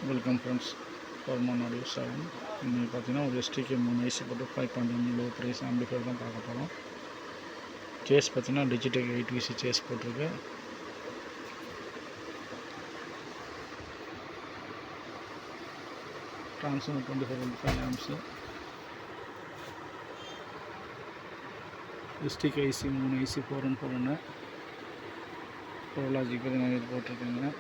Welcome friends, ஃபார்மன் audio 7. இன்றைக்கி பார்த்தீங்கன்னா ஒரு STK 3 ஐசி போட்டு 5.1 லோ ப்ரைஸ் ஆம்பிளிஃபையர் தான் பார்க்க போகிறோம். சேஸ் பார்த்தீங்கன்னா டிஜிடெக் 8VC சேஸ் போட்டிருக்கு. Transformer 2425 amps. STK IC 3 IC 4 1 4 1 pro logic பார்த்தீங்கன்னா இது போட்டிருக்குங்க.